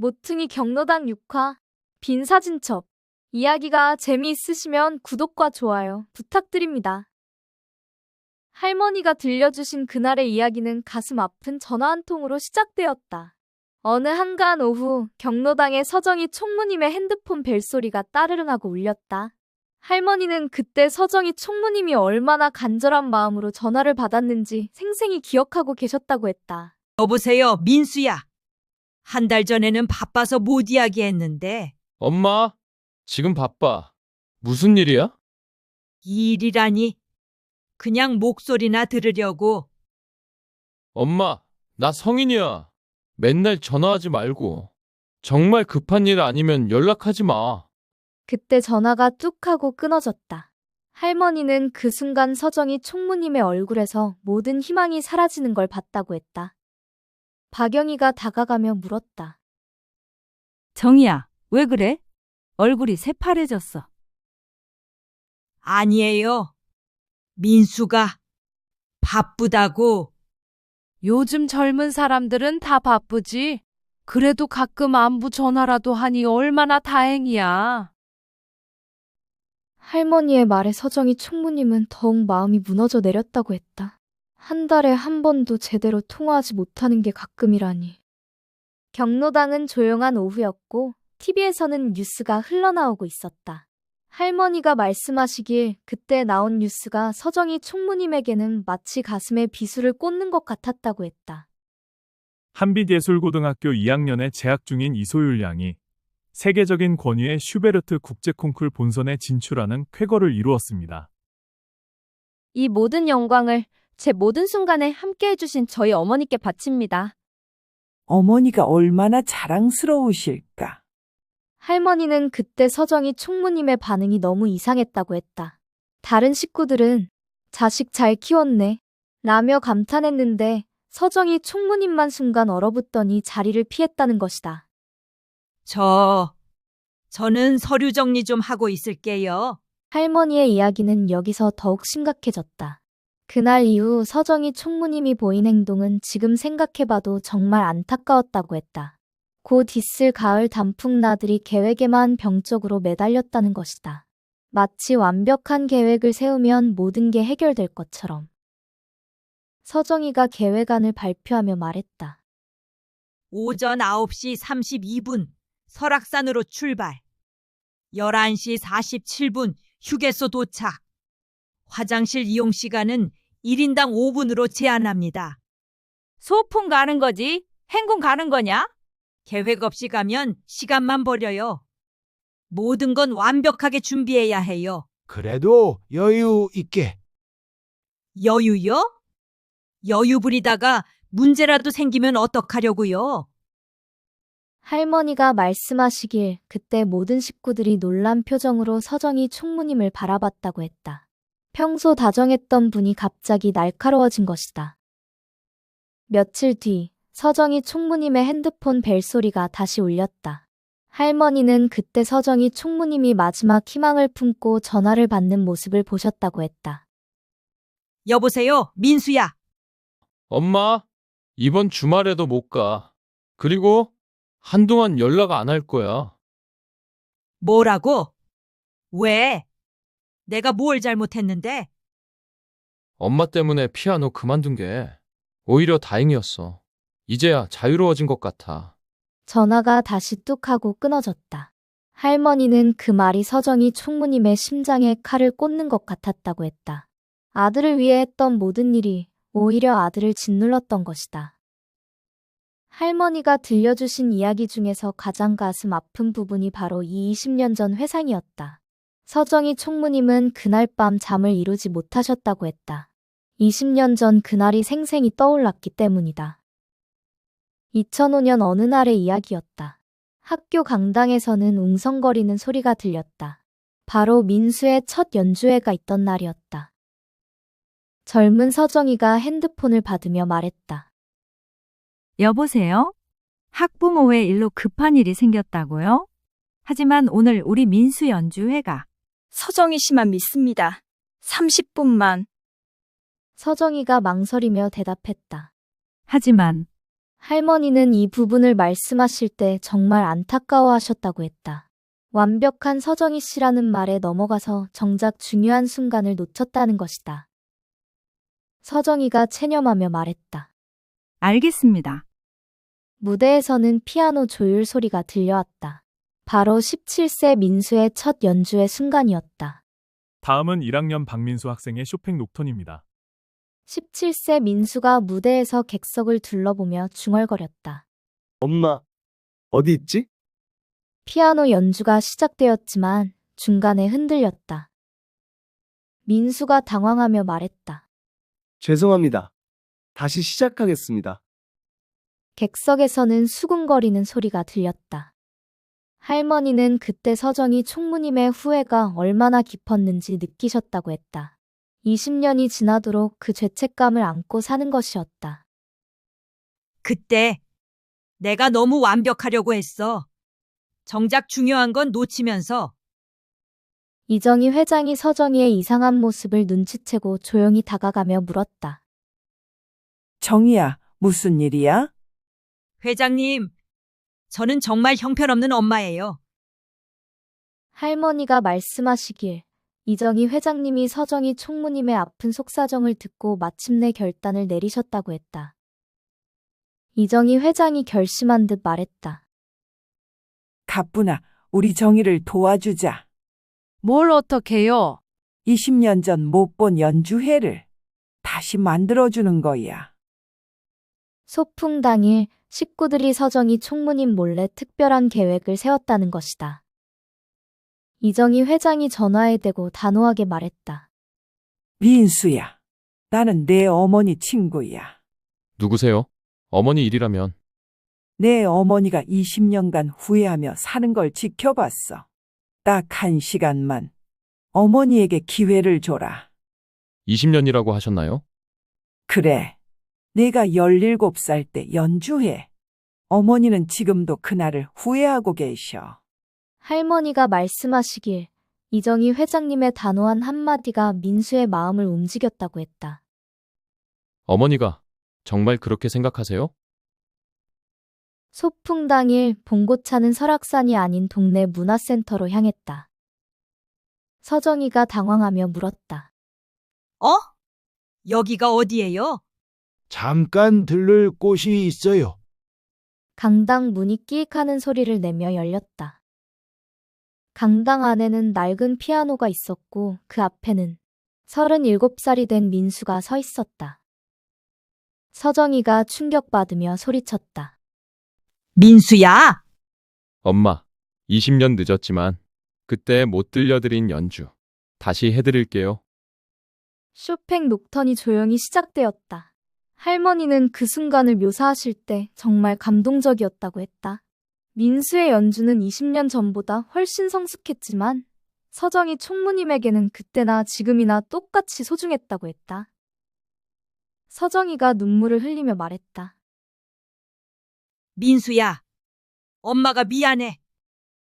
모퉁이 경로당 6화 빈사진첩. 이야기가 재미있으시면 구독과 좋아요 부탁드립니다. 할머니가 들려주신 그날의 이야기는 가슴 아픈 전화 한 통으로 시작되었다. 어느 한가한 오후 경로당에 서정희 총무님의 핸드폰 벨소리가 따르릉하고 울렸다. 할머니는 그때 서정희 총무님이 얼마나 간절한 마음으로 전화를 받았는지 생생히 기억하고 계셨다고 했다. 여보세요, 민수야. 한 달 전에는 바빠서 못 이야기했는데. 엄마, 지금 바빠. 무슨 일이야? 일이라니. 그냥 목소리나 들으려고. 엄마, 나 성인이야. 맨날 전화하지 말고. 정말 급한 일 아니면 연락하지 마. 그때 전화가 뚝 하고 끊어졌다. 할머니는 그 순간 서정희 총무님의 얼굴에서 모든 희망이 사라지는 걸 봤다고 했다. 박영희가 다가가며 물었다. 정희야, 왜 그래? 얼굴이 새파래졌어. 아니에요. 민수가 바쁘다고. 요즘 젊은 사람들은 다 바쁘지. 그래도 가끔 안부 전화라도 하니 얼마나 다행이야. 할머니의 말에 서정희 총무님은 더욱 마음이 무너져 내렸다고 했다. 한 달에 한 번도 제대로 통화하지 못하는 게 가끔이라니. 경로당은 조용한 오후였고 TV에서는 뉴스가 흘러나오고 있었다. 할머니가 말씀하시길 그때 나온 뉴스가 서정희 총무님에게는 마치 가슴에 비수를 꽂는 것 같았다고 했다. 한빛예술고등학교 2학년에 재학 중인 이소율 양이 세계적인 권위의 슈베르트 국제콩쿨 본선에 진출하는 쾌거를 이루었습니다. 이 모든 영광을 제 모든 순간에 함께 해주신 저희 어머니께 바칩니다. 어머니가 얼마나 자랑스러우실까. 할머니는 그때 서정희 총무님의 반응이 너무 이상했다고 했다. 다른 식구들은 자식 잘 키웠네 라며 감탄했는데 서정희 총무님만 순간 얼어붙더니 자리를 피했다는 것이다. 저는 서류 정리 좀 하고 있을게요. 할머니의 이야기는 여기서 더욱 심각해졌다. 그날 이후 서정희 총무님이 보인 행동은 지금 생각해봐도 정말 안타까웠다고 했다. 곧 있을 가을 단풍나들이 계획에만 병적으로 매달렸다는 것이다. 마치 완벽한 계획을 세우면 모든 게 해결될 것처럼. 서정희가 계획안을 발표하며 말했다. 오전 9시 32분 설악산으로 출발. 11시 47분 휴게소 도착. 화장실 이용 시간은 1인당 5분으로 제한합니다. 소풍 가는 거지? 행군 가는 거냐? 계획 없이 가면 시간만 버려요. 모든 건 완벽하게 준비해야 해요. 그래도 여유 있게. 여유요? 여유 부리다가 문제라도 생기면 어떡하려고요? 할머니가 말씀하시길 그때 모든 식구들이 놀란 표정으로 서정희 총무님을 바라봤다고 했다. 평소 다정했던 분이 갑자기 날카로워진 것이다. 며칠 뒤 서정희 총무님의 핸드폰 벨소리가 다시 울렸다. 할머니는 그때 서정희 총무님이 마지막 희망을 품고 전화를 받는 모습을 보셨다고 했다. 여보세요, 민수야. 엄마, 이번 주말에도 못 가. 그리고 한동안 연락 안 할 거야. 뭐라고? 왜? 내가 뭘 잘못했는데? 엄마 때문에 피아노 그만둔 게 오히려 다행이었어. 이제야 자유로워진 것 같아. 전화가 다시 뚝 하고 끊어졌다. 할머니는 그 말이 서정희 총무님의 심장에 칼을 꽂는 것 같았다고 했다. 아들을 위해 했던 모든 일이 오히려 아들을 짓눌렀던 것이다. 할머니가 들려주신 이야기 중에서 가장 가슴 아픈 부분이 바로 이 20년 전 회상이었다. 서정희 총무님은 그날 밤 잠을 이루지 못하셨다고 했다. 20년 전 그날이 생생히 떠올랐기 때문이다. 2005년 어느 날의 이야기였다. 학교 강당에서는 웅성거리는 소리가 들렸다. 바로 민수의 첫 연주회가 있던 날이었다. 젊은 서정희가 핸드폰을 받으며 말했다. 여보세요? 학부모회 일로 급한 일이 생겼다고요? 하지만 오늘 우리 민수 연주회가 서정희 씨만 믿습니다. 30분만. 서정희가 망설이며 대답했다. 하지만 할머니는 이 부분을 말씀하실 때 정말 안타까워하셨다고 했다. 완벽한 서정희 씨라는 말에 넘어가서 정작 중요한 순간을 놓쳤다는 것이다. 서정희가 체념하며 말했다. 알겠습니다. 무대에서는 피아노 조율 소리가 들려왔다. 바로 17세 민수의 첫 연주의 순간이었다. 다음은 1학년 박민수 학생의 쇼팽 녹턴입니다. 17세 민수가 무대에서 객석을 둘러보며 중얼거렸다. 엄마, 어디 있지? 피아노 연주가 시작되었지만 중간에 흔들렸다. 민수가 당황하며 말했다. 죄송합니다. 다시 시작하겠습니다. 객석에서는 수군거리는 소리가 들렸다. 할머니는 그때 서정희 총무님의 후회가 얼마나 깊었는지 느끼셨다고 했다. 20년이 지나도록 그 죄책감을 안고 사는 것이었다. 그때 내가 너무 완벽하려고 했어. 정작 중요한 건 놓치면서. 이정희 회장이 서정희의 이상한 모습을 눈치채고 조용히 다가가며 물었다. 정희야, 무슨 일이야? 회장님, 저는 정말 형편없는 엄마예요. 할머니가 말씀하시길 이정희 회장님이 서정희 총무님의 아픈 속사정을 듣고 마침내 결단을 내리셨다고 했다. 이정희 회장이 결심한 듯 말했다. 가뿐아, 우리 정희를 도와주자. 뭘 어떡해요? 20년 전 못 본 연주회를 다시 만들어주는 거야. 소풍 당일 식구들이 서정희 총무님 몰래 특별한 계획을 세웠다는 것이다. 이정희 회장이 전화에 대고 단호하게 말했다. 민수야, 나는 내 어머니 친구야. 누구세요? 어머니 일이라면. 내 어머니가 20년간 후회하며 사는 걸 지켜봤어. 딱 한 시간만 어머니에게 기회를 줘라. 20년이라고 하셨나요? 그래, 내가 17살 때 연주회. 어머니는 지금도 그날을 후회하고 계셔. 할머니가 말씀하시길 이정희 회장님의 단호한 한마디가 민수의 마음을 움직였다고 했다. 어머니가 정말 그렇게 생각하세요? 소풍 당일 봉고차는 설악산이 아닌 동네 문화센터로 향했다. 서정희가 당황하며 물었다. 어? 여기가 어디예요? 잠깐 들를 곳이 있어요. 강당 문이 끼익하는 소리를 내며 열렸다. 강당 안에는 낡은 피아노가 있었고 그 앞에는 37살이 된 민수가 서 있었다. 서정희가 충격받으며 소리쳤다. 민수야! 엄마, 20년 늦었지만 그때 못 들려드린 연주 다시 해드릴게요. 쇼팽 녹턴이 조용히 시작되었다. 할머니는 그 순간을 묘사하실 때 정말 감동적이었다고 했다. 민수의 연주는 20년 전보다 훨씬 성숙했지만 서정희 총무님에게는 그때나 지금이나 똑같이 소중했다고 했다. 서정희가 눈물을 흘리며 말했다. 민수야, 엄마가 미안해.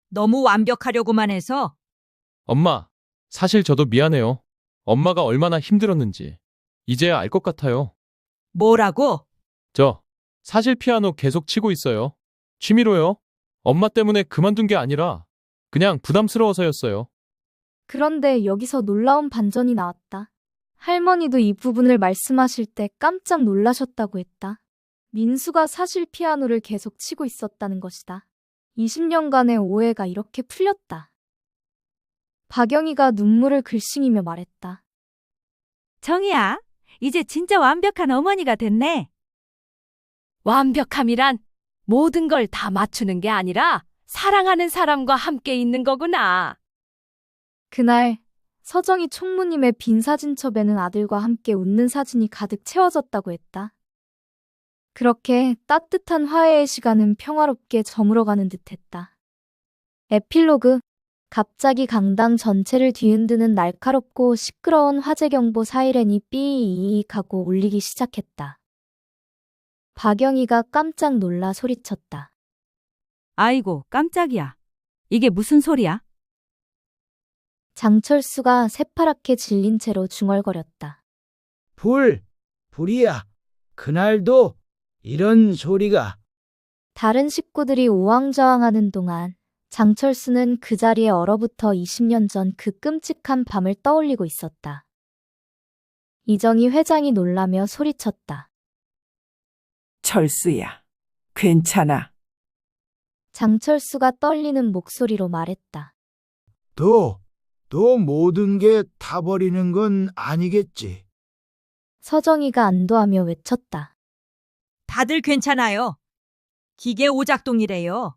너무 완벽하려고만 해서. 엄마, 사실 저도 미안해요. 엄마가 얼마나 힘들었는지 이제야 알 것 같아요. 뭐라고? 저 사실 피아노 계속 치고 있어요. 취미로요. 엄마 때문에 그만둔 게 아니라 그냥 부담스러워서였어요. 그런데 여기서 놀라운 반전이 나왔다. 할머니도 이 부분을 말씀하실 때 깜짝 놀라셨다고 했다. 민수가 사실 피아노를 계속 치고 있었다는 것이다. 20년간의 오해가 이렇게 풀렸다. 박영희가 눈물을 글썽이며 말했다. 정희야, 이제 진짜 완벽한 어머니가 됐네. 완벽함이란 모든 걸 다 맞추는 게 아니라 사랑하는 사람과 함께 있는 거구나. 그날 서정희 총무님의 빈 사진첩에는 아들과 함께 웃는 사진이 가득 채워졌다고 했다. 그렇게 따뜻한 화해의 시간은 평화롭게 저물어가는 듯했다. 에필로그. 갑자기 강당 전체를 뒤흔드는 날카롭고 시끄러운 화재경보 사이렌이 삐이익하고 울리기 시작했다. 박영희가 깜짝 놀라 소리쳤다. 아이고, 깜짝이야. 이게 무슨 소리야? 장철수가 새파랗게 질린 채로 중얼거렸다. 불이야. 그날도 이런 소리가 다른 식구들이 우왕좌왕하는 동안 장철수는 그 자리에 얼어붙어 20년 전 그 끔찍한 밤을 떠올리고 있었다. 이정희 회장이 놀라며 소리쳤다. 철수야, 괜찮아. 장철수가 떨리는 목소리로 말했다. 또 모든 게 타버리는 건 아니겠지. 서정희가 안도하며 외쳤다. 다들 괜찮아요. 기계 오작동이래요.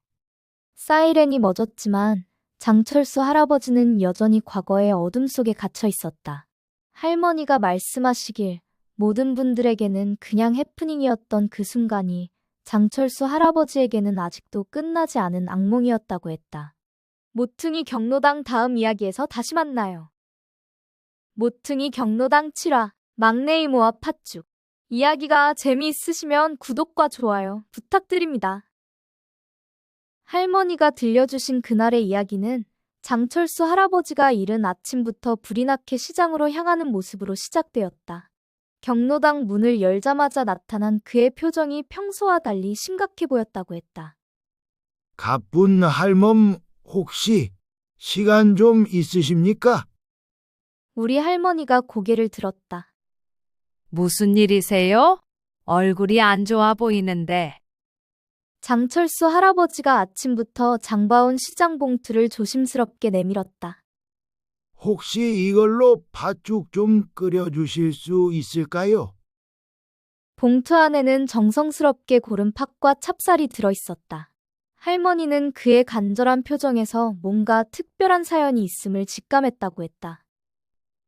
사이렌이 멎었지만 장철수 할아버지는 여전히 과거의 어둠 속에 갇혀 있었다. 할머니가 말씀하시길 모든 분들에게는 그냥 해프닝이었던 그 순간이 장철수 할아버지에게는 아직도 끝나지 않은 악몽이었다고 했다. 모퉁이 경로당 다음 이야기에서 다시 만나요. 모퉁이 경로당 7화 막내 이모와 팥죽. 이야기가 재미있으시면 구독과 좋아요 부탁드립니다. 할머니가 들려주신 그날의 이야기는 장철수 할아버지가 이른 아침부터 불이 나게 시장으로 향하는 모습으로 시작되었다. 경로당 문을 열자마자 나타난 그의 표정이 평소와 달리 심각해 보였다고 했다. 가쁜 할멈 혹시 시간 좀 있으십니까? 우리 할머니가 고개를 들었다. 무슨 일이세요? 얼굴이 안 좋아 보이는데. 장철수 할아버지가 아침부터 장바온 시장 봉투를 조심스럽게 내밀었다. 혹시 이걸로 팥죽 좀 끓여주실 수 있을까요? 봉투 안에는 정성스럽게 고른 팥과 찹쌀이 들어있었다. 할머니는 그의 간절한 표정에서 뭔가 특별한 사연이 있음을 직감했다고 했다.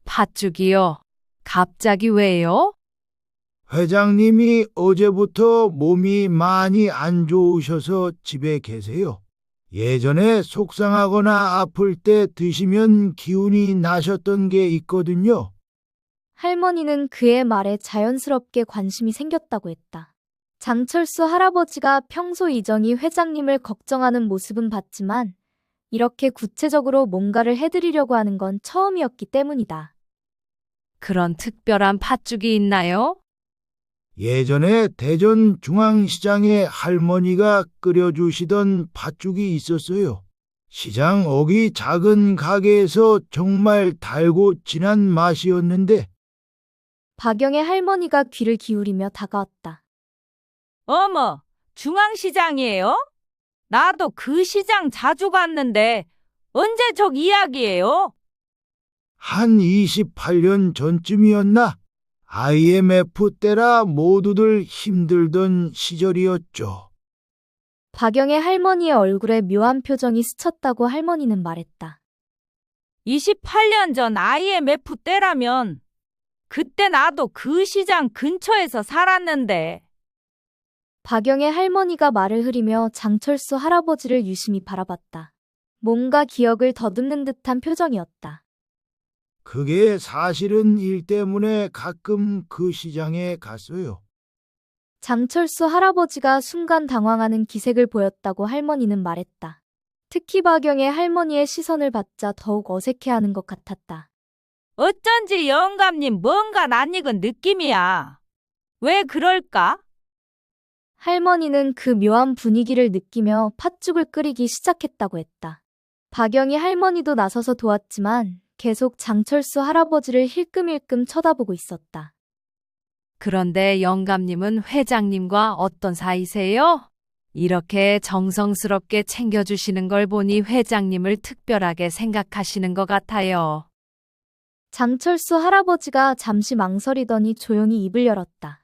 팥죽이요? 갑자기 왜요? 회장님이 어제부터 몸이 많이 안 좋으셔서 집에 계세요. 예전에 속상하거나 아플 때 드시면 기운이 나셨던 게 있거든요. 할머니는 그의 말에 자연스럽게 관심이 생겼다고 했다. 장철수 할아버지가 평소 이정희 회장님을 걱정하는 모습은 봤지만 이렇게 구체적으로 뭔가를 해드리려고 하는 건 처음이었기 때문이다. 그런 특별한 팥죽이 있나요? 예전에 대전 중앙시장에 할머니가 끓여주시던 팥죽이 있었어요. 시장 어기 작은 가게에서 정말 달고 진한 맛이었는데 박영의 할머니가 귀를 기울이며 다가왔다. 어머, 중앙시장이에요? 나도 그 시장 자주 갔는데 언제적 이야기예요? 한 28년 전쯤이었나? IMF 때라 모두들 힘들던 시절이었죠. 박영의 할머니의 얼굴에 묘한 표정이 스쳤다고 할머니는 말했다. 28년 전 IMF 때라면 그때 나도 그 시장 근처에서 살았는데. 박영의 할머니가 말을 흐리며 장철수 할아버지를 유심히 바라봤다. 뭔가 기억을 더듬는 듯한 표정이었다. 그게 사실은 일 때문에 가끔 그 시장에 갔어요. 장철수 할아버지가 순간 당황하는 기색을 보였다고 할머니는 말했다. 특히 박영의 할머니의 시선을 받자 더욱 어색해하는 것 같았다. 어쩐지 영감님 뭔가 낯익은 느낌이야. 왜 그럴까? 할머니는 그 묘한 분위기를 느끼며 팥죽을 끓이기 시작했다고 했다. 박영희 할머니도 나서서 도왔지만 계속 장철수 할아버지를 힐끔힐끔 쳐다보고 있었다. 그런데 영감님은 회장님과 어떤 사이세요? 이렇게 정성스럽게 챙겨주시는 걸 보니 회장님을 특별하게 생각하시는 것 같아요. 장철수 할아버지가 잠시 망설이더니 조용히 입을 열었다.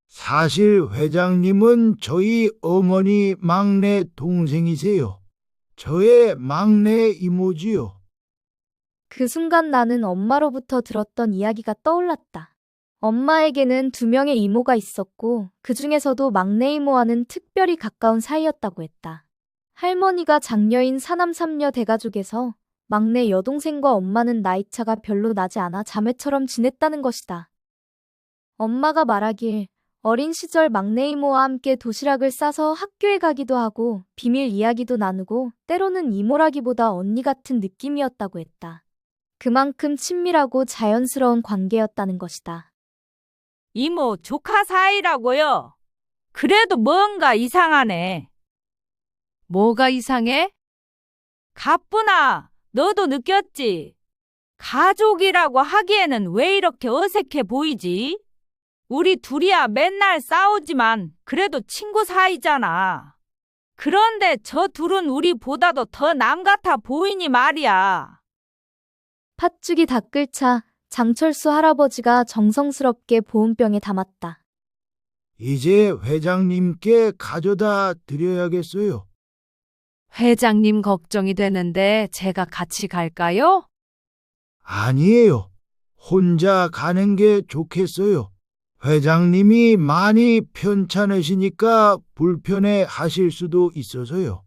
사실 회장님은 저희 어머니 막내 동생이세요. 저의 막내 이모지요. 그 순간 나는 엄마로부터 들었던 이야기가 떠올랐다. 엄마에게는 2명의 이모가 있었고 그 중에서도 막내 이모와는 특별히 가까운 사이였다고 했다. 할머니가 장녀인 사남 3녀 대가족에서 막내 여동생과 엄마는 나이차가 별로 나지 않아 자매처럼 지냈다는 것이다. 엄마가 말하길 어린 시절 막내 이모와 함께 도시락을 싸서 학교에 가기도 하고 비밀 이야기도 나누고 때로는 이모라기보다 언니 같은 느낌이었다고 했다. 그만큼 친밀하고 자연스러운 관계였다는 것이다. 이모, 조카 사이라고요? 그래도 뭔가 이상하네. 뭐가 이상해? 가뿐아, 너도 느꼈지? 가족이라고 하기에는 왜 이렇게 어색해 보이지? 우리 둘이야 맨날 싸우지만 그래도 친구 사이잖아. 그런데 저 둘은 우리보다도 더 남 같아 보이니 말이야. 팥죽이 다 끓자 장철수 할아버지가 정성스럽게 보온병에 담았다. 이제 회장님께 가져다 드려야겠어요. 회장님 걱정이 되는데 제가 같이 갈까요? 아니에요. 혼자 가는 게 좋겠어요. 회장님이 많이 편찮으시니까 불편해 하실 수도 있어서요.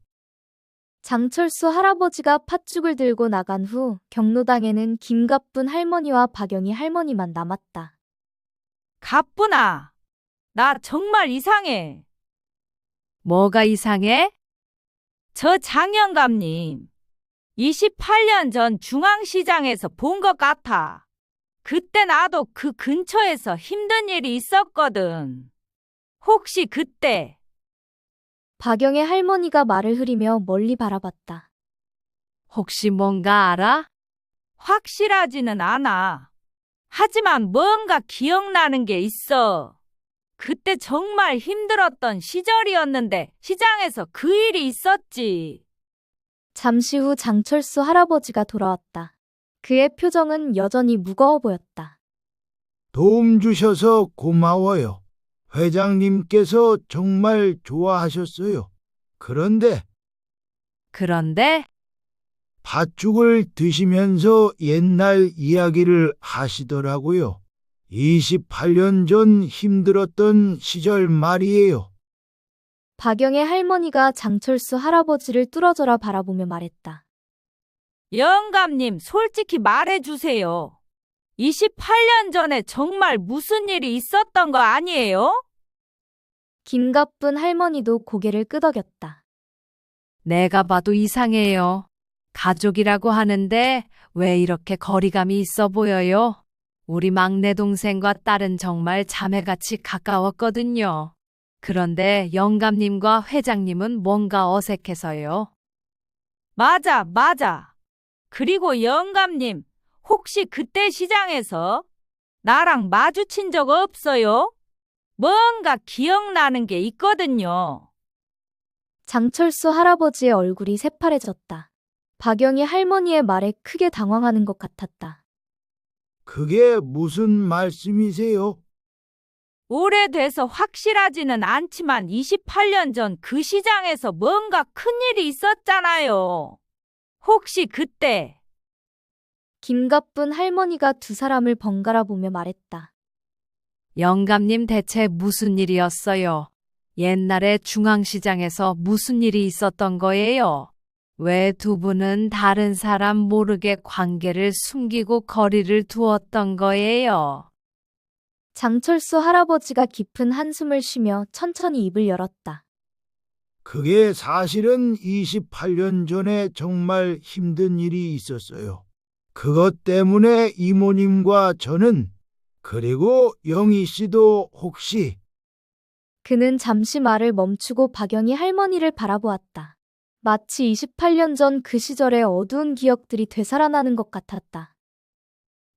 장철수 할아버지가 팥죽을 들고 나간 후 경로당에는 김가쁜 할머니와 박영희 할머니만 남았다. 가뿐아, 나 정말 이상해. 뭐가 이상해? 저 장영감님, 28년 전 중앙시장에서 본 것 같아. 그때 나도 그 근처에서 힘든 일이 있었거든. 혹시 그때 박영의 할머니가 말을 흐리며 멀리 바라봤다. 혹시 뭔가 알아? 확실하지는 않아. 하지만 뭔가 기억나는 게 있어. 그때 정말 힘들었던 시절이었는데 시장에서 그 일이 있었지. 잠시 후 장철수 할아버지가 돌아왔다. 그의 표정은 여전히 무거워 보였다. 도움 주셔서 고마워요. 회장님께서 정말 좋아하셨어요. 그런데 그런데 팥죽을 드시면서 옛날 이야기를 하시더라고요. 28년 전 힘들었던 시절 말이에요. 박영의 할머니가 장철수 할아버지를 뚫어져라 바라보며 말했다. 영감님, 솔직히 말해주세요. 28년 전에 정말 무슨 일이 있었던 거 아니에요? 김가쁜 할머니도 고개를 끄덕였다. 내가 봐도 이상해요. 가족이라고 하는데 왜 이렇게 거리감이 있어 보여요? 우리 막내 동생과 딸은 정말 자매같이 가까웠거든요. 그런데 영감님과 회장님은 뭔가 어색해서요. 맞아, 맞아. 그리고 영감님, 혹시 그때 시장에서 나랑 마주친 적 없어요? 뭔가 기억나는 게 있거든요. 장철수 할아버지의 얼굴이 새파래졌다. 박영희 할머니의 말에 크게 당황하는 것 같았다. 그게 무슨 말씀이세요? 오래돼서 확실하지는 않지만 28년 전 그 시장에서 뭔가 큰일이 있었잖아요. 혹시 그때 김가쁜 할머니가 두 사람을 번갈아 보며 말했다. 영감님 대체 무슨 일이었어요? 옛날에 중앙시장에서 무슨 일이 있었던 거예요? 왜 두 분은 다른 사람 모르게 관계를 숨기고 거리를 두었던 거예요? 장철수 할아버지가 깊은 한숨을 쉬며 천천히 입을 열었다. 그게 사실은 28년 전에 정말 힘든 일이 있었어요. 그것 때문에 이모님과 저는, 그리고 영희 씨도 혹시 그는 잠시 말을 멈추고 박영희 할머니를 바라보았다. 마치 28년 전 그 시절의 어두운 기억들이 되살아나는 것 같았다.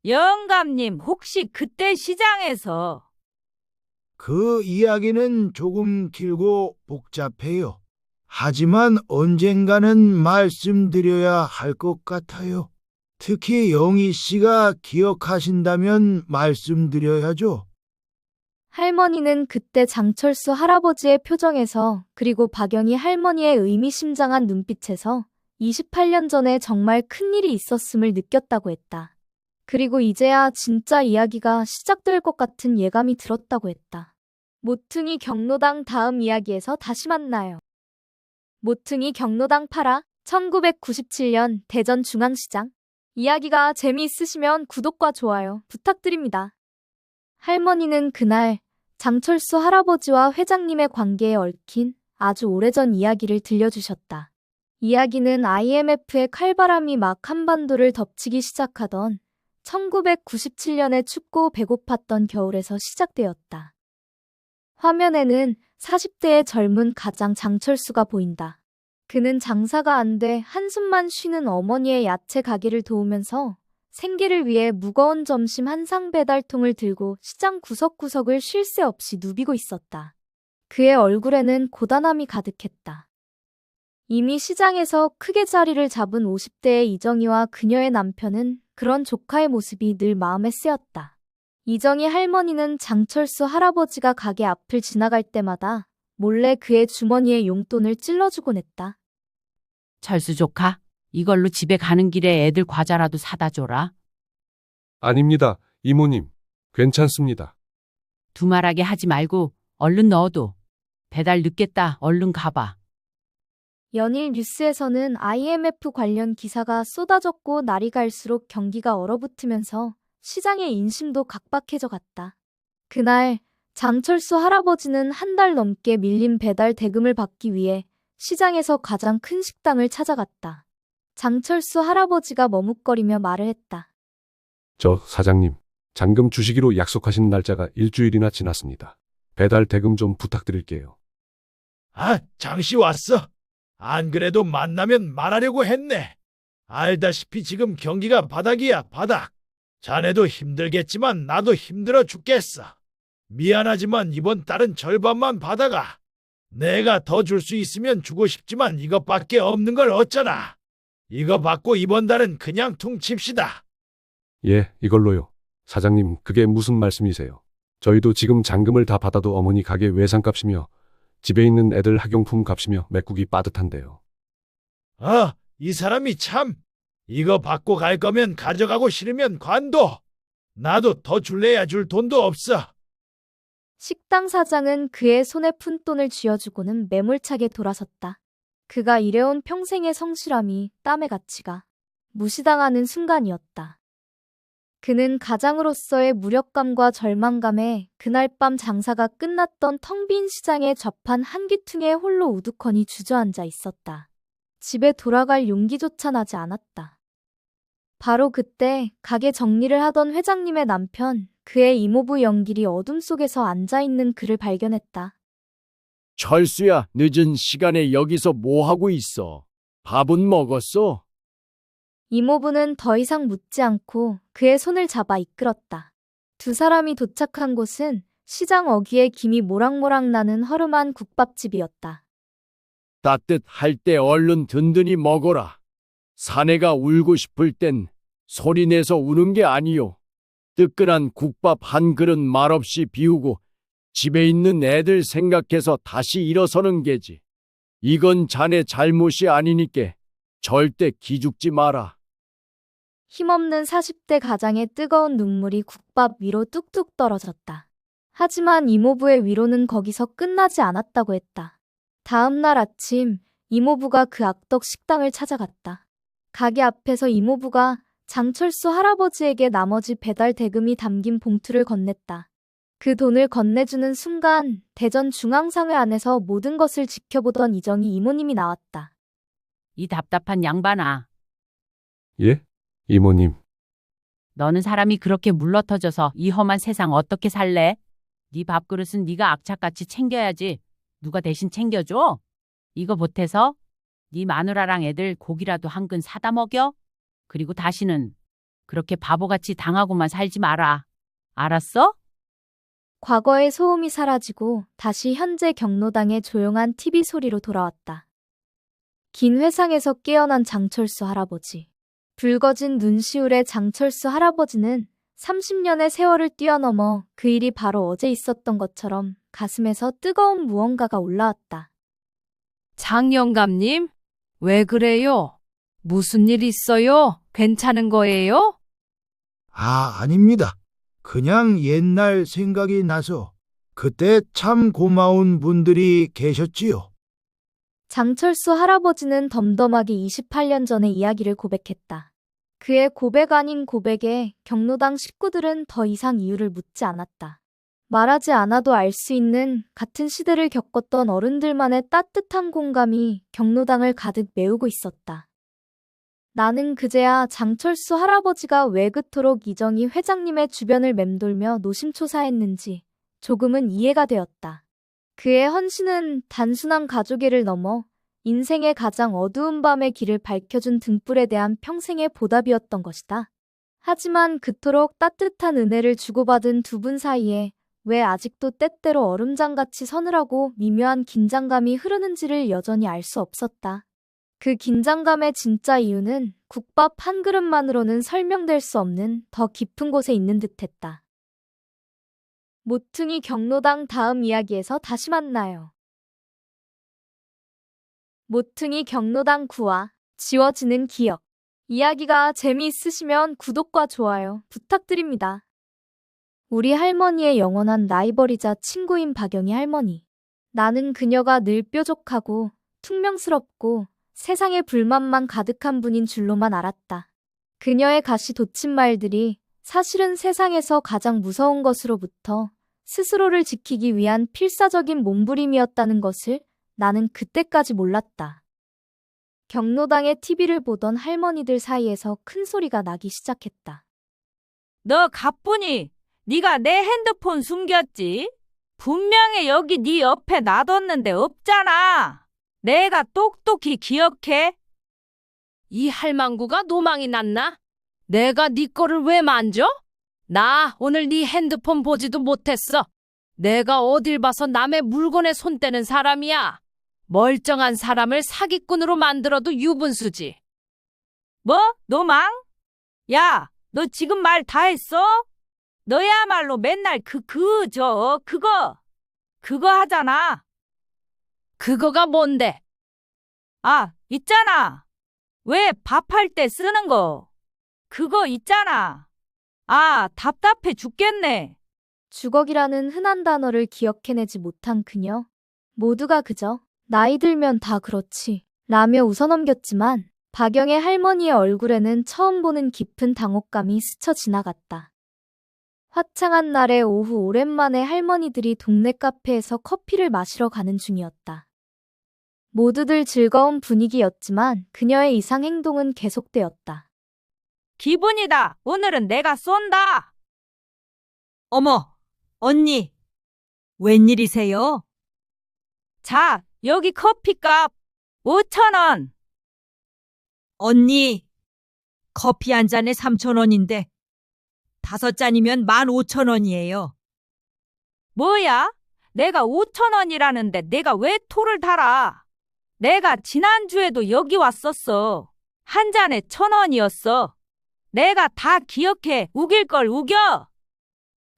영감님, 혹시 그때 시장에서 그 이야기는 조금 길고 복잡해요. 하지만 언젠가는 말씀드려야 할 것 같아요. 특히 영희 씨가 기억하신다면 말씀드려야죠. 할머니는 그때 장철수 할아버지의 표정에서 그리고 박영희 할머니의 의미심장한 눈빛에서 28년 전에 정말 큰일이 있었음을 느꼈다고 했다. 그리고 이제야 진짜 이야기가 시작될 것 같은 예감이 들었다고 했다. 모퉁이 경로당 다음 이야기에서 다시 만나요. 모퉁이 경로당 8화 1997년 대전 중앙시장. 이야기가 재미있으시면 구독과 좋아요 부탁드립니다. 할머니는 그날 장철수 할아버지와 회장님의 관계에 얽힌 아주 오래전 이야기를 들려주셨다. 이야기는 IMF의 칼바람이 막 한반도를 덮치기 시작하던 1997년의 춥고 배고팠던 겨울에서 시작되었다. 화면에는 40대의 젊은 가장 장철수가 보인다. 그는 장사가 안 돼 한숨만 쉬는 어머니의 야채 가게를 도우면서 생계를 위해 무거운 점심 한 상 배달통을 들고 시장 구석구석을 쉴 새 없이 누비고 있었다. 그의 얼굴에는 고단함이 가득했다. 이미 시장에서 크게 자리를 잡은 50대의 이정희와 그녀의 남편은 그런 조카의 모습이 늘 마음에 쓰였다. 이정희 할머니는 장철수 할아버지가 가게 앞을 지나갈 때마다 몰래 그의 주머니에 용돈을 찔러주곤 했다. 철수 조카, 이걸로 집에 가는 길에 애들 과자라도 사다 줘라. 아닙니다, 이모님. 괜찮습니다. 두말하게 하지 말고 얼른 넣어도. 배달 늦겠다. 얼른 가봐. 연일 뉴스에서는 IMF 관련 기사가 쏟아졌고 날이 갈수록 경기가 얼어붙으면서 시장의 인심도 각박해져 갔다. 그날 장철수 할아버지는 한 달 넘게 밀린 배달 대금을 받기 위해 시장에서 가장 큰 식당을 찾아갔다. 장철수 할아버지가 머뭇거리며 말을 했다. 저 사장님, 잔금 주시기로 약속하신 날짜가 일주일이나 지났습니다. 배달 대금 좀 부탁드릴게요. 아, 장씨 왔어. 안 그래도 만나면 말하려고 했네. 알다시피 지금 경기가 바닥이야, 바닥. 자네도 힘들겠지만 나도 힘들어 죽겠어. 미안하지만 이번 달은 절반만 받아가. 내가 더 줄 수 있으면 주고 싶지만 이것밖에 없는 걸 어쩌나. 이거 받고 이번 달은 그냥 퉁칩시다. 예, 이걸로요. 사장님, 그게 무슨 말씀이세요? 저희도 지금 잔금을 다 받아도 어머니 가게 외상값이며 집에 있는 애들 학용품 값이며 맥국이 빠듯한데요. 아, 이 사람이 참. 이거 받고 갈 거면 가져가고 싫으면 관둬. 나도 더 줄래야 줄 돈도 없어. 식당 사장은 그의 손에 푼돈을 쥐어주고는 매몰차게 돌아섰다. 그가 일해온 평생의 성실함이 땀의 가치가 무시당하는 순간이었다. 그는 가장으로서의 무력감과 절망감에 그날 밤 장사가 끝났던 텅 빈 시장의 좌판 한 귀퉁이에 홀로 우두커니 주저앉아 있었다. 집에 돌아갈 용기조차 나지 않았다. 바로 그때 가게 정리를 하던 회장님의 남편, 그의 이모부 영길이 어둠 속에서 앉아있는 그를 발견했다. 철수야, 늦은 시간에 여기서 뭐 하고 있어? 밥은 먹었어? 이모부는 더 이상 묻지 않고 그의 손을 잡아 이끌었다. 두 사람이 도착한 곳은 시장 어귀에 김이 모락모락 나는 허름한 국밥집이었다. 따뜻할 때 얼른 든든히 먹어라. 사내가 울고 싶을 땐 소리내서 우는 게 아니요. 뜨끈한 국밥 한 그릇 말없이 비우고 집에 있는 애들 생각해서 다시 일어서는 게지. 이건 자네 잘못이 아니니께 절대 기죽지 마라. 힘없는 40대 가장의 뜨거운 눈물이 국밥 위로 뚝뚝 떨어졌다. 하지만 이모부의 위로는 거기서 끝나지 않았다고 했다. 다음 날 아침 이모부가 그 악덕 식당을 찾아갔다. 가게 앞에서 이모부가 장철수 할아버지에게 나머지 배달 대금이 담긴 봉투를 건넸다. 그 돈을 건네주는 순간 대전 중앙상회 안에서 모든 것을 지켜보던 이정희 이모님이 나왔다. 이 답답한 양반아. 예? 이모님. 너는 사람이 그렇게 물러터져서 이 험한 세상 어떻게 살래? 네 밥그릇은 네가 악착같이 챙겨야지. 누가 대신 챙겨줘? 이거 보태서 네 마누라랑 애들 고기라도 한 근 사다 먹여? 그리고 다시는 그렇게 바보같이 당하고만 살지 마라. 알았어? 과거의 소음이 사라지고 다시 현재 경로당의 조용한 TV 소리로 돌아왔다. 긴 회상에서 깨어난 장철수 할아버지. 붉어진 눈시울의 장철수 할아버지는 30년의 세월을 뛰어넘어 그 일이 바로 어제 있었던 것처럼 가슴에서 뜨거운 무언가가 올라왔다. 장 영감님, 왜 그래요? 무슨 일 있어요? 괜찮은 거예요? 아, 아닙니다. 그냥 옛날 생각이 나서 그때 참 고마운 분들이 계셨지요. 장철수 할아버지는 덤덤하게 28년 전의 이야기를 고백했다. 그의 고백 아닌 고백에 경로당 식구들은 더 이상 이유를 묻지 않았다. 말하지 않아도 알 수 있는 같은 시대를 겪었던 어른들만의 따뜻한 공감이 경로당을 가득 메우고 있었다. 나는 그제야 장철수 할아버지가 왜 그토록 이정희 회장님의 주변을 맴돌며 노심초사했는지 조금은 이해가 되었다. 그의 헌신은 단순한 가족애를 넘어 인생의 가장 어두운 밤의 길을 밝혀준 등불에 대한 평생의 보답이었던 것이다. 하지만 그토록 따뜻한 은혜를 주고받은 두 분 사이에 왜 아직도 때때로 얼음장같이 서늘하고 미묘한 긴장감이 흐르는지를 여전히 알 수 없었다. 그 긴장감의 진짜 이유는 국밥 한 그릇만으로는 설명될 수 없는 더 깊은 곳에 있는 듯했다. 모퉁이 경로당 다음 이야기에서 다시 만나요. 모퉁이 경로당 9화 지워지는 기억. 이야기가 재미있으시면 구독과 좋아요 부탁드립니다. 우리 할머니의 영원한 라이벌이자 친구인 박영희 할머니. 나는 그녀가 늘 뾰족하고 퉁명스럽고 세상에 불만만 가득한 분인 줄로만 알았다. 그녀의 가시 돋친 말들이 사실은 세상에서 가장 무서운 것으로부터 스스로를 지키기 위한 필사적인 몸부림이었다는 것을 나는 그때까지 몰랐다. 경로당의 TV를 보던 할머니들 사이에서 큰 소리가 나기 시작했다. 너 가뿐히 네가 내 핸드폰 숨겼지? 분명히 여기 네 옆에 놔뒀는데 없잖아. 내가 똑똑히 기억해. 이 할망구가 노망이 났나? 내가 네 거를 왜 만져? 나 오늘 네 핸드폰 보지도 못했어. 내가 어딜 봐서 남의 물건에 손 떼는 사람이야. 멀쩡한 사람을 사기꾼으로 만들어도 유분수지. 뭐? 노망? 야, 너 지금 말 다 했어? 너야말로 맨날 그거 하잖아. 그거가 뭔데? 아, 있잖아. 왜 밥할 때 쓰는 거? 그거 있잖아. 아, 답답해 죽겠네. 주걱이라는 흔한 단어를 기억해내지 못한 그녀. 모두가 그저 나이 들면 다 그렇지 라며 웃어넘겼지만 박영의 할머니의 얼굴에는 처음 보는 깊은 당혹감이 스쳐 지나갔다. 화창한 날의 오후 오랜만에 할머니들이 동네 카페에서 커피를 마시러 가는 중이었다. 모두들 즐거운 분위기였지만 그녀의 이상 행동은 계속되었다. 기분이다. 오늘은 내가 쏜다. 어머, 언니. 웬일이세요? 자, 여기 커피값 5,000원. 언니, 커피 한 잔에 3,000원인데 5잔이면 15,000원이에요. 뭐야? 내가 5,000원이라는데 내가 왜 토를 달아? 내가 지난주에도 여기 왔었어. 한 잔에 1,000원이었어. 내가 다 기억해. 우길 걸 우겨.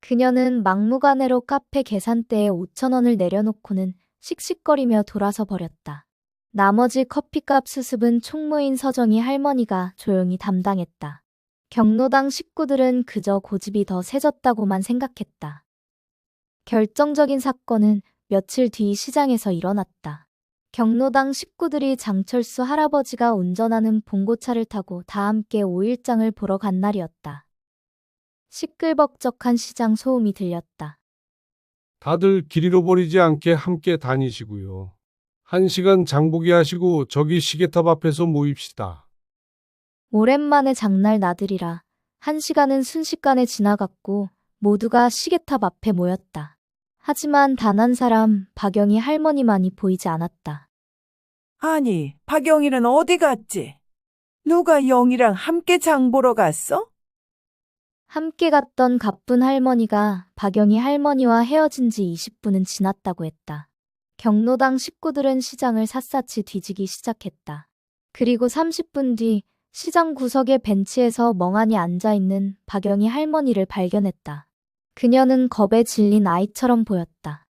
그녀는 막무가내로 카페 계산대에 5,000원을 내려놓고는 씩씩거리며 돌아서 버렸다. 나머지 커피값 수습은 총무인 서정희 할머니가 조용히 담당했다. 경로당 식구들은 그저 고집이 더 세졌다고만 생각했다. 결정적인 사건은 며칠 뒤 시장에서 일어났다. 경로당 식구들이 장철수 할아버지가 운전하는 봉고차를 타고 다 함께 오일장을 보러 간 날이었다. 시끌벅적한 시장 소음이 들렸다. 다들 길 잃어버리지 않게 함께 다니시고요. 1시간 장보기 하시고 저기 시계탑 앞에서 모입시다. 오랜만에 장날 나들이라 1시간은 순식간에 지나갔고 모두가 시계탑 앞에 모였다. 하지만 단 한 사람 박영희 할머니만이 보이지 않았다. 아니, 박영희는 어디 갔지? 누가 영희랑 함께 장 보러 갔어? 함께 갔던 가쁜 할머니가 박영희 할머니와 헤어진 지 20분은 지났다고 했다. 경로당 식구들은 시장을 샅샅이 뒤지기 시작했다. 그리고 30분 뒤 시장 구석의 벤치에서 멍하니 앉아있는 박영희 할머니를 발견했다. 그녀는 겁에 질린 아이처럼 보였다.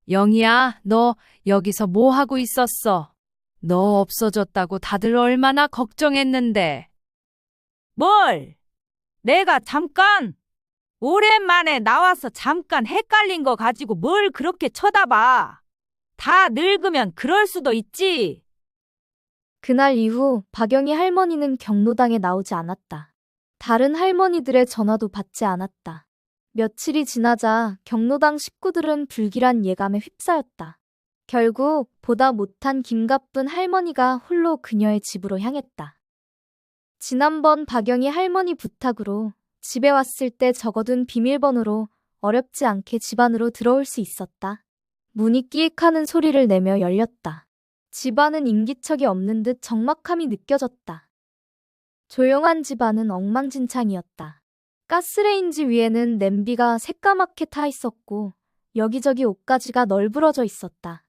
영희야, 너 여기서 뭐 하고 있었어? 너 없어졌다고 다들 얼마나 걱정했는데. 뭘? 내가 잠깐 오랜만에 나와서 잠깐 헷갈린 거 가지고 뭘 그렇게 쳐다봐. 다 늙으면 그럴 수도 있지. 그날 이후 박영희 할머니는 경로당에 나오지 않았다. 다른 할머니들의 전화도 받지 않았다. 며칠이 지나자 경로당 식구들은 불길한 예감에 휩싸였다. 결국 보다 못한 김가쁜 할머니가 홀로 그녀의 집으로 향했다. 지난번 박영희 할머니 부탁으로 집에 왔을 때 적어둔 비밀번호로 어렵지 않게 집 안으로 들어올 수 있었다. 문이 끼익하는 소리를 내며 열렸다. 집안은 인기척이 없는 듯 적막함이 느껴졌다. 조용한 집안은 엉망진창이었다. 가스레인지 위에는 냄비가 새까맣게 타 있었고 여기저기 옷가지가 널브러져 있었다.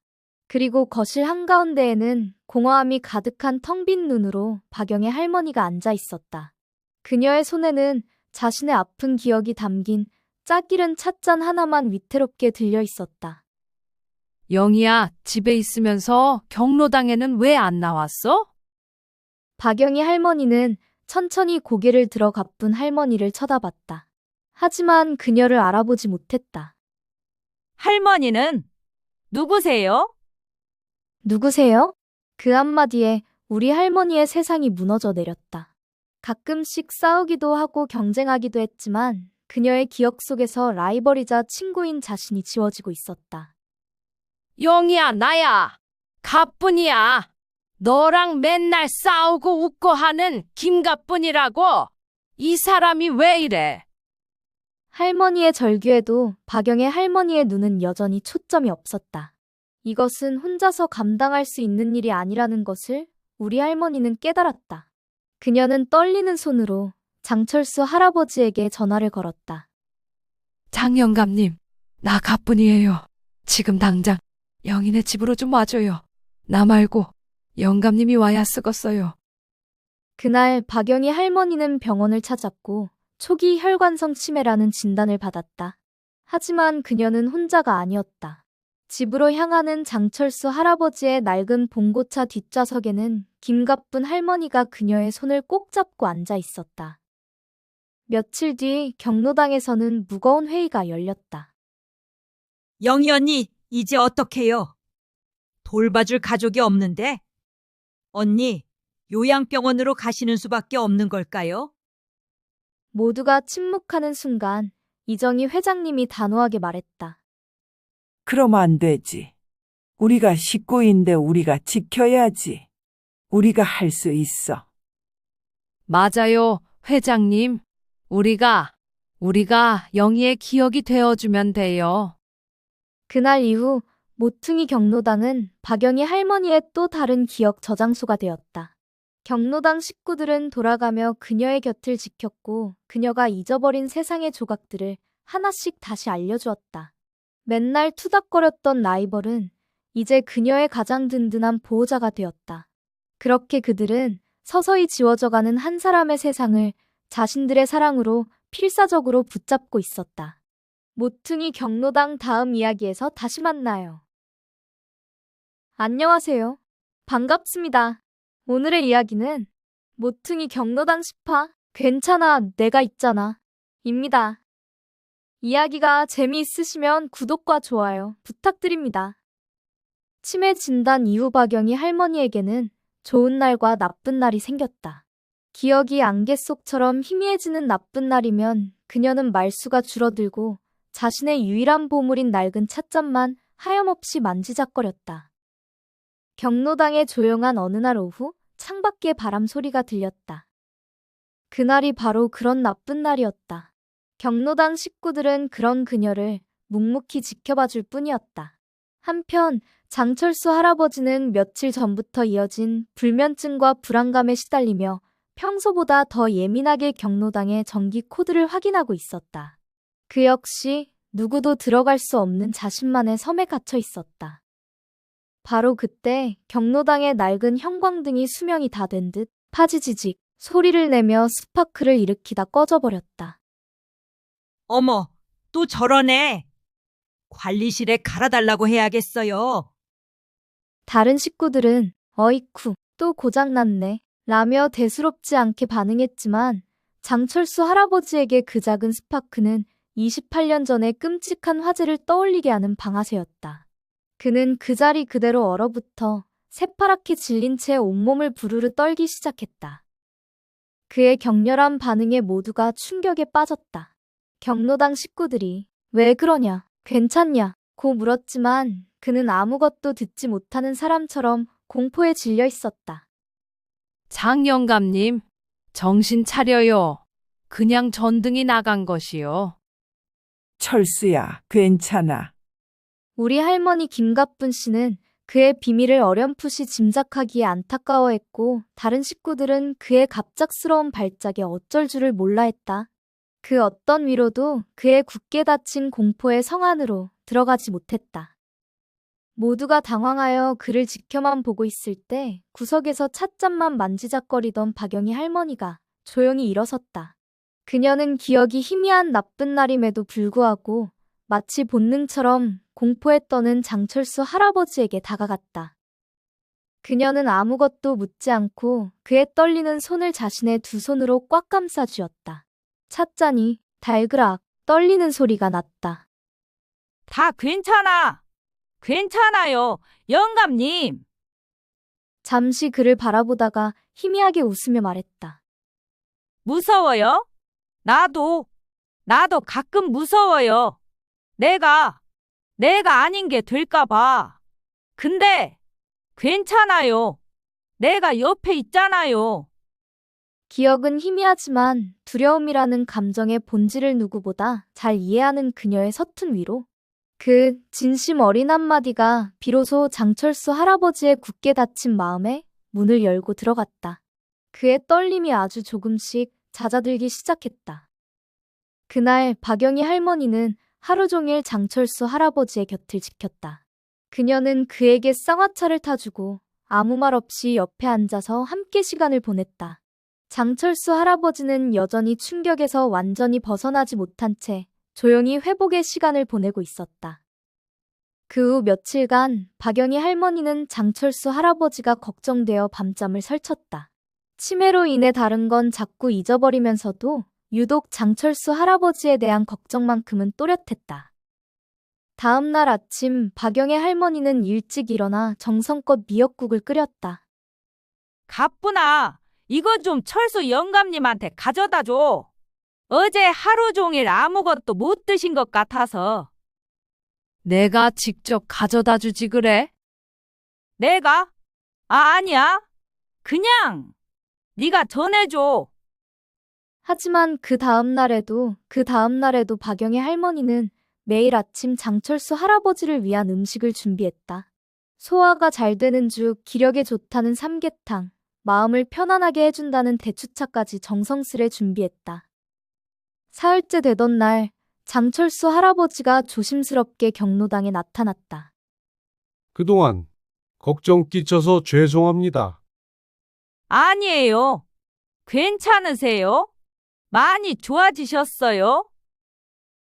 그리고 거실 한가운데에는 공허함이 가득한 텅 빈 눈으로 박영의 할머니가 앉아 있었다. 그녀의 손에는 자신의 아픈 기억이 담긴 짝기른 찻잔 하나만 위태롭게 들려 있었다. 영희야, 집에 있으면서 경로당에는 왜 안 나왔어? 박영희 할머니는 천천히 고개를 들어 가쁜 할머니를 쳐다봤다. 하지만 그녀를 알아보지 못했다. 할머니는 누구세요? 누구세요? 그 한마디에 우리 할머니의 세상이 무너져 내렸다. 가끔씩 싸우기도 하고 경쟁하기도 했지만 그녀의 기억 속에서 라이벌이자 친구인 자신이 지워지고 있었다. 영희야, 나야. 가뿐이야. 너랑 맨날 싸우고 웃고 하는 김가뿐이라고. 이 사람이 왜 이래? 할머니의 절규에도 박영의 할머니의 눈은 여전히 초점이 없었다. 이것은 혼자서 감당할 수 있는 일이 아니라는 것을 우리 할머니는 깨달았다. 그녀는 떨리는 손으로 장철수 할아버지에게 전화를 걸었다. 장 영감님, 나 가뿐이에요. 지금 당장 영희네 집으로 좀 와줘요. 나 말고 영감님이 와야 쓰겄어요. 그날 박영희 할머니는 병원을 찾았고 초기 혈관성 치매라는 진단을 받았다. 하지만 그녀는 혼자가 아니었다. 집으로 향하는 장철수 할아버지의 낡은 봉고차 뒷좌석에는 김가쁜 할머니가 그녀의 손을 꼭 잡고 앉아 있었다. 며칠 뒤 경로당에서는 무거운 회의가 열렸다. 영희 언니, 이제 어떡해요? 돌봐줄 가족이 없는데? 언니, 요양병원으로 가시는 수밖에 없는 걸까요? 모두가 침묵하는 순간 이정희 회장님이 단호하게 말했다. 그럼 안 되지. 우리가 식구인데 우리가 지켜야지. 우리가 할 수 있어. 맞아요, 회장님. 우리가 영희의 기억이 되어주면 돼요. 그날 이후 모퉁이 경로당은 박영희 할머니의 또 다른 기억 저장소가 되었다. 경로당 식구들은 돌아가며 그녀의 곁을 지켰고 그녀가 잊어버린 세상의 조각들을 하나씩 다시 알려주었다. 맨날 투닥거렸던 라이벌은 이제 그녀의 가장 든든한 보호자가 되었다. 그렇게 그들은 서서히 지워져가는 한 사람의 세상을 자신들의 사랑으로 필사적으로 붙잡고 있었다. 모퉁이 경로당 다음 이야기에서 다시 만나요. 안녕하세요. 반갑습니다. 오늘의 이야기는 모퉁이 경로당 10화 괜찮아 내가 있잖아 입니다. 이야기가 재미있으시면 구독과 좋아요 부탁드립니다. 치매 진단 이후 박영희 할머니에게는 좋은 날과 나쁜 날이 생겼다. 기억이 안개 속처럼 희미해지는 나쁜 날이면 그녀는 말수가 줄어들고 자신의 유일한 보물인 낡은 찻잔만 하염없이 만지작거렸다. 경로당의 조용한 어느 날 오후 창밖에 바람 소리가 들렸다. 그날이 바로 그런 나쁜 날이었다. 경로당 식구들은 그런 그녀를 묵묵히 지켜봐 줄 뿐이었다. 한편 장철수 할아버지는 며칠 전부터 이어진 불면증과 불안감에 시달리며 평소보다 더 예민하게 경로당의 전기 코드를 확인하고 있었다. 그 역시 누구도 들어갈 수 없는 자신만의 섬에 갇혀 있었다. 바로 그때 경로당의 낡은 형광등이 수명이 다 된 듯 파지지직 소리를 내며 스파크를 일으키다 꺼져버렸다. 어머, 또 저러네. 관리실에 갈아달라고 해야겠어요. 다른 식구들은 어이쿠 또 고장났네 라며 대수롭지 않게 반응했지만 장철수 할아버지에게 그 작은 스파크는 28년 전의 끔찍한 화재를 떠올리게 하는 방아쇠였다. 그는 그 자리 그대로 얼어붙어 새파랗게 질린 채 온몸을 부르르 떨기 시작했다. 그의 격렬한 반응에 모두가 충격에 빠졌다. 경로당 식구들이 왜 그러냐, 괜찮냐 고 물었지만 그는 아무것도 듣지 못하는 사람처럼 공포에 질려 있었다. 장 영감님, 정신 차려요. 그냥 전등이 나간 것이요. 철수야, 괜찮아. 우리 할머니 김가쁜 씨는 그의 비밀을 어렴풋이 짐작하기에 안타까워했고 다른 식구들은 그의 갑작스러운 발작에 어쩔 줄을 몰라 했다. 그 어떤 위로도 그의 굳게 닫힌 공포의 성 안으로 들어가지 못했다. 모두가 당황하여 그를 지켜만 보고 있을 때 구석에서 찻잔만 만지작거리던 박영희 할머니가 조용히 일어섰다. 그녀는 기억이 희미한 나쁜 날임에도 불구하고 마치 본능처럼 공포에 떠는 장철수 할아버지에게 다가갔다. 그녀는 아무것도 묻지 않고 그의 떨리는 손을 자신의 두 손으로 꽉 감싸 쥐었다. 찻잔이 달그락 떨리는 소리가 났다. 다 괜찮아. 괜찮아요, 영감님. 잠시 그를 바라보다가 희미하게 웃으며 말했다. 무서워요? 나도 가끔 무서워요. 내가 아닌 게 될까봐. 근데 괜찮아요. 내가 옆에 있잖아요. 기억은 희미하지만 두려움이라는 감정의 본질을 누구보다 잘 이해하는 그녀의 서툰 위로. 그 진심 어린 한마디가 비로소 장철수 할아버지의 굳게 닫힌 마음에 문을 열고 들어갔다. 그의 떨림이 아주 조금씩 잦아들기 시작했다. 그날 박영희 할머니는 하루 종일 장철수 할아버지의 곁을 지켰다. 그녀는 그에게 쌍화차를 타주고 아무 말 없이 옆에 앉아서 함께 시간을 보냈다. 장철수 할아버지는 여전히 충격에서 완전히 벗어나지 못한 채 조용히 회복의 시간을 보내고 있었다. 그 후 며칠간 박영희 할머니는 장철수 할아버지가 걱정되어 밤잠을 설쳤다. 치매로 인해 다른 건 자꾸 잊어버리면서도 유독 장철수 할아버지에 대한 걱정만큼은 또렷했다. 다음 날 아침 박영희 할머니는 일찍 일어나 정성껏 미역국을 끓였다. 가뿐아, 이거 좀 철수 영감님한테 가져다 줘. 어제 하루 종일 아무것도 못 드신 것 같아서. 내가 직접 가져다 주지 그래? 내가? 아니야. 그냥 네가 전해줘. 하지만 그 다음 날에도 박영희 할머니는 매일 아침 장철수 할아버지를 위한 음식을 준비했다. 소화가 잘 되는 죽, 기력에 좋다는 삼계탕, 마음을 편안하게 해준다는 대추차까지 정성스레 준비했다. 사흘째 되던 날, 장철수 할아버지가 조심스럽게 경로당에 나타났다. 그동안 걱정 끼쳐서 죄송합니다. 아니에요. 괜찮으세요? 많이 좋아지셨어요?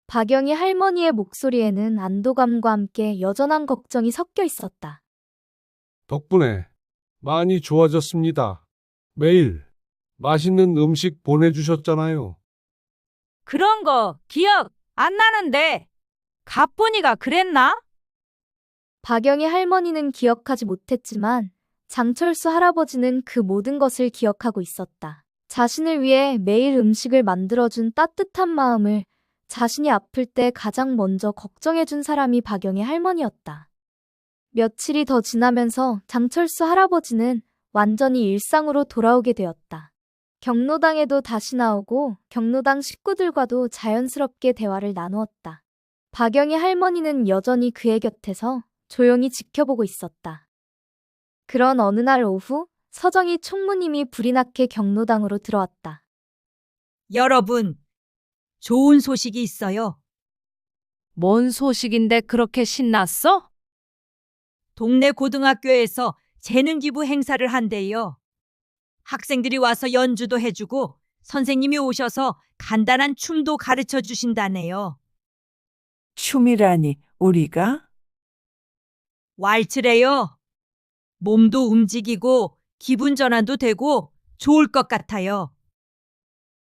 박영희 할머니의 목소리에는 안도감과 함께 여전한 걱정이 섞여 있었다. 덕분에 많이 좋아졌습니다. 매일 맛있는 음식 보내주셨잖아요. 그런 거 기억 안 나는데 가뿐이가 그랬나? 박영희 할머니는 기억하지 못했지만 장철수 할아버지는 그 모든 것을 기억하고 있었다. 자신을 위해 매일 음식을 만들어준 따뜻한 마음을 자신이 아플 때 가장 먼저 걱정해준 사람이 박영희 할머니였다. 며칠이 더 지나면서 장철수 할아버지는 완전히 일상으로 돌아오게 되었다. 경로당에도 다시 나오고 경로당 식구들과도 자연스럽게 대화를 나누었다. 박영희 할머니는 여전히 그의 곁에서 조용히 지켜보고 있었다. 그런 어느 날 오후 서정희 총무님이 불이 나게 경로당으로 들어왔다. 여러분, 좋은 소식이 있어요. 뭔 소식인데 그렇게 신났어? 동네 고등학교에서 재능 기부 행사를 한대요. 학생들이 와서 연주도 해주고 선생님이 오셔서 간단한 춤도 가르쳐 주신다네요. 춤이라니 우리가? 왈츠래요. 몸도 움직이고 기분 전환도 되고 좋을 것 같아요.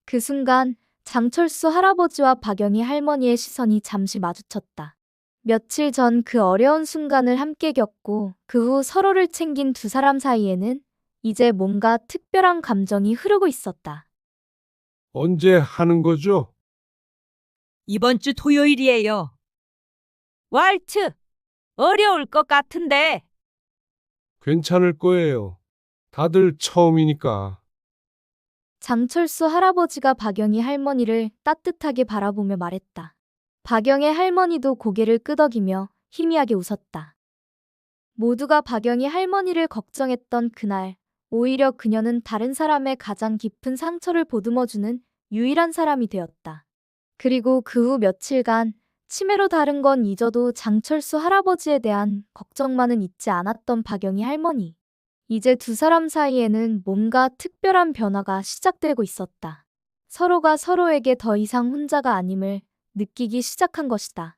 그 순간 장철수 할아버지와 박영희 할머니의 시선이 잠시 마주쳤다. 며칠 전 그 어려운 순간을 함께 겪고 그 후 서로를 챙긴 두 사람 사이에는 이제 뭔가 특별한 감정이 흐르고 있었다. 언제 하는 거죠? 이번 주 토요일이에요. 왈츠, 어려울 것 같은데. 괜찮을 거예요. 다들 처음이니까. 장철수 할아버지가 박영희 할머니를 따뜻하게 바라보며 말했다. 박영희 할머니도 고개를 끄덕이며 희미하게 웃었다. 모두가 박영희 할머니를 걱정했던 그날, 오히려 그녀는 다른 사람의 가장 깊은 상처를 보듬어주는 유일한 사람이 되었다. 그리고 그 후 며칠간 치매로 다른 건 잊어도 장철수 할아버지에 대한 걱정만은 잊지 않았던 박영희 할머니. 이제 두 사람 사이에는 뭔가 특별한 변화가 시작되고 있었다. 서로가 서로에게 더 이상 혼자가 아님을 느끼기 시작한 것이다.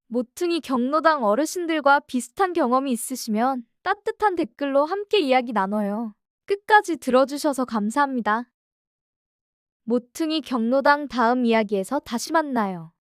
모퉁이 경로당 어르신들과 비슷한 경험이 있으시면 따뜻한 댓글로 함께 이야기 나눠요. 끝까지 들어주셔서 감사합니다. 모퉁이 경로당 다음 이야기에서 다시 만나요.